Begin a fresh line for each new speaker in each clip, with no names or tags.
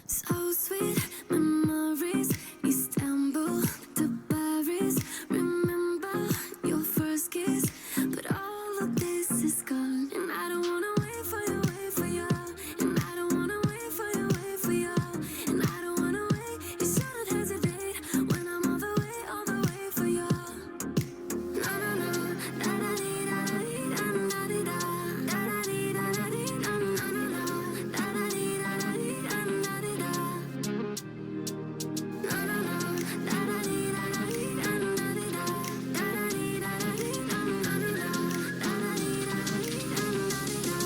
So sweet memories, Istanbul to Paris. Remember your first kiss, but all of this is gone, and I don't wanna wait for you, and I don't wanna wait for you, and I don't wanna wait. You shouldn't hesitate when I'm all the way for you. No, no, no, da da dee da da dee da da dee da da dee da da dee da no, no, no, da da dee da da dee da da dee da. No, no, no, da da dee da da dee da da dee da da dee da da dee da no, no, no, da da dee da da dee da da dee da.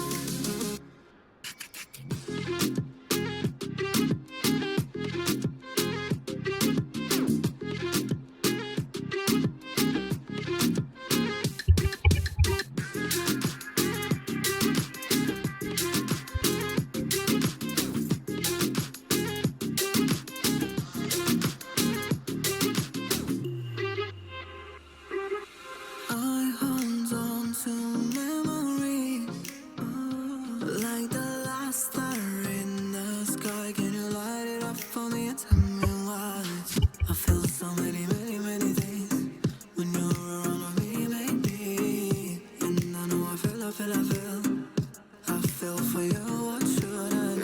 I hold on to memories like the last star in the sky. Can you light it up for me and tell me why? I feel so many, many, many things when you're around me, baby. And I know I feel, I feel for you. What should I do?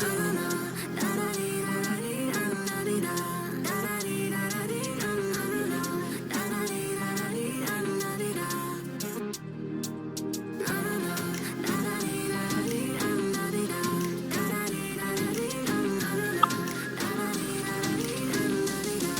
Da da dee da da dee da da dee da da da dee da da dee da no, no, no, da da dee da da dee da da dee da. No, no, no, da da dee da da dee da da dee da da da dee da da dee da no, no, no, da da dee da da dee da da dee da.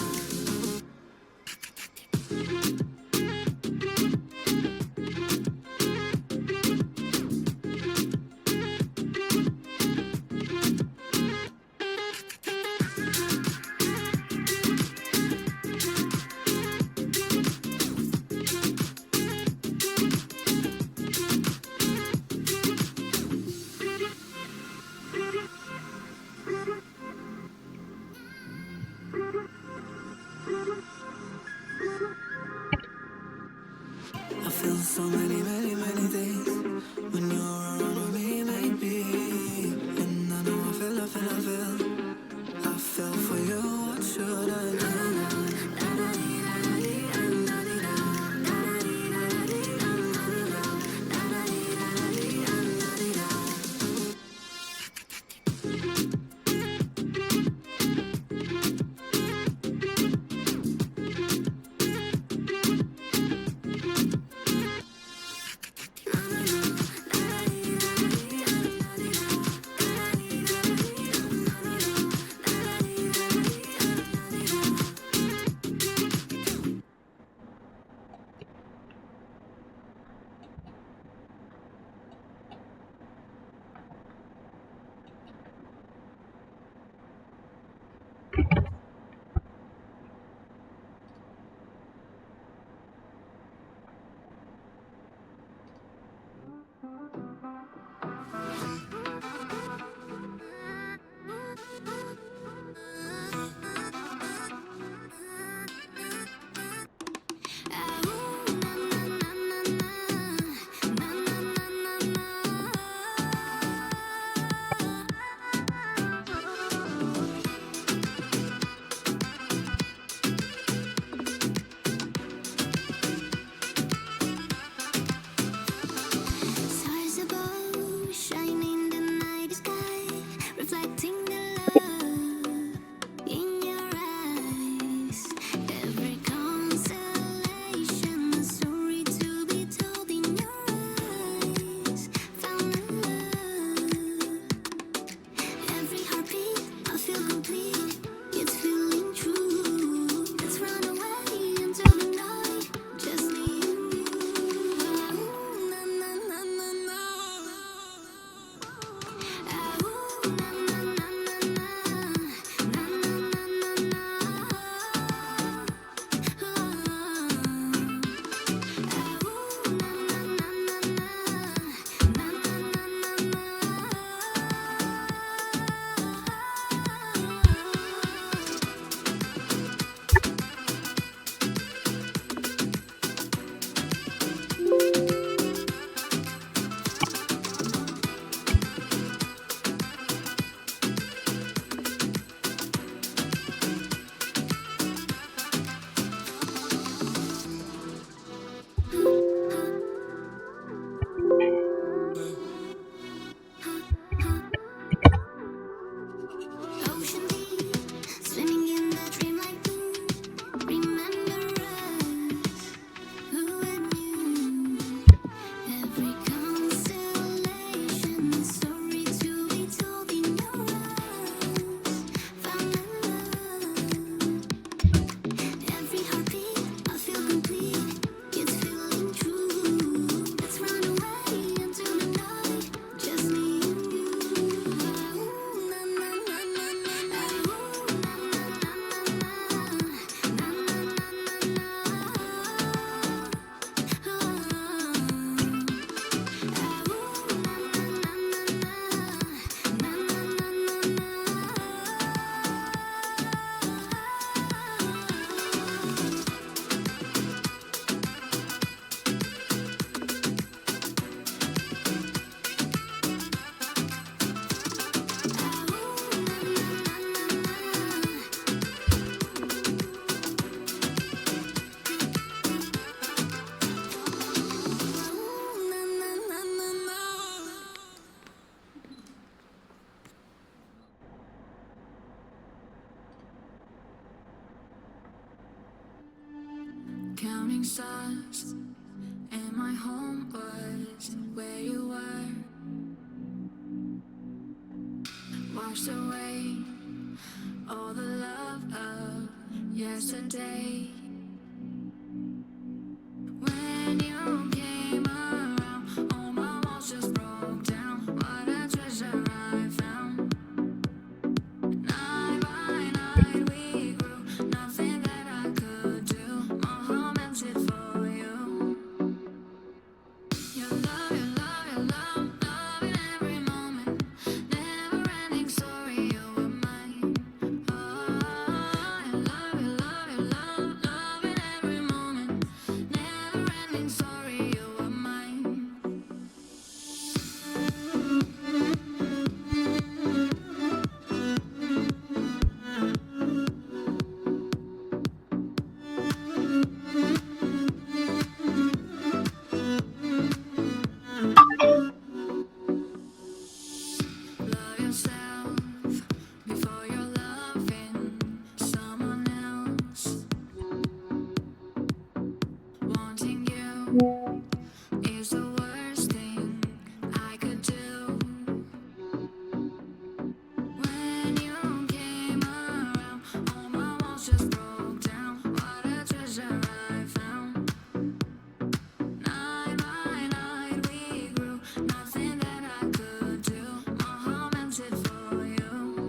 stars, and my home was where you were. Washed away all the love of yesterday. When you came around, all my walls just broke down. What a treasure I found. Night by night we grew, nothing that I could do. My heart melted for you. Your love, your love, your love, love in every moment. Never ending story, you were mine. Oh, your love, your love, your love, love in every moment. Never ending story, you were mine. Love yourself before you're loving someone else. Wanting you is the worst thing I could do. When you came around, all my walls just broke down. What a treasure I found. Night by night we grew, nothing that I could do. My heart melted for you.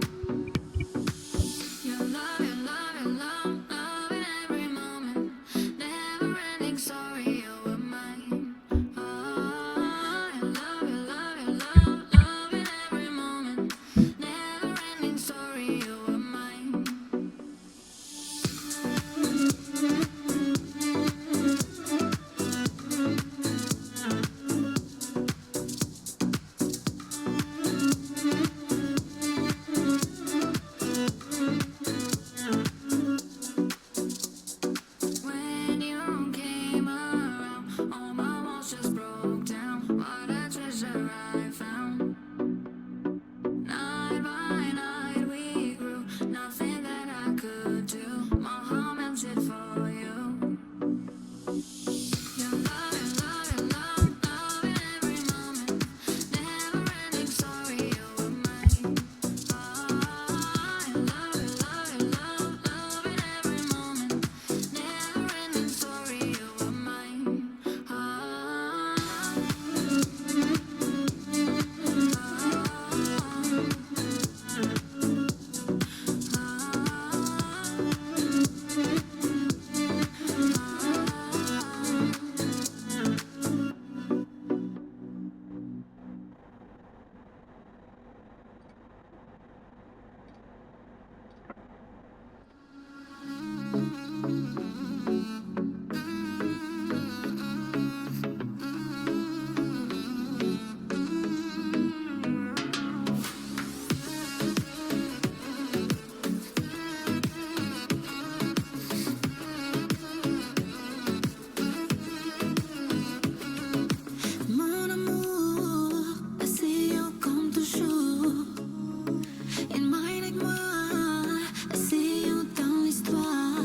Your love, your love, your love, love in every moment. Never ending story, you were mine. Oh, your love, your love, your love, love in every moment. Never ending story, you were mine. When you came around, all my walls just broke down. What a treasure I found. Night by night we grew, nothing that I could do. My heart melted for you. Your love, your love, your love, love in every moment. Never ending story, you were mine. Oh, your love, your love, your love, love in every moment. Never ending story, you were mine. Mon amour, essayons comme toujours. Il m'aide avec moi, essayons dans l'histoire.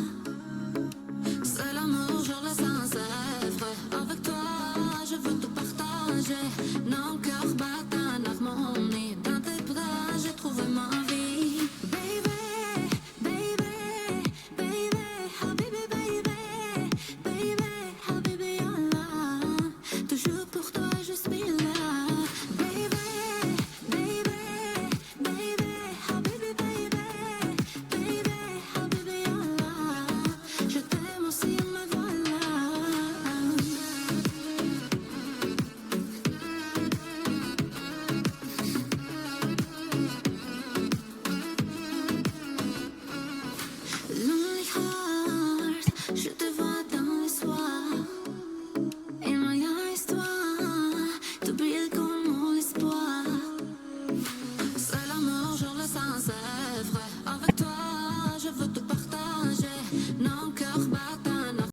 C'est l'amour, je le sens, c'est vrai. Avec toi, je veux tout partager. Non,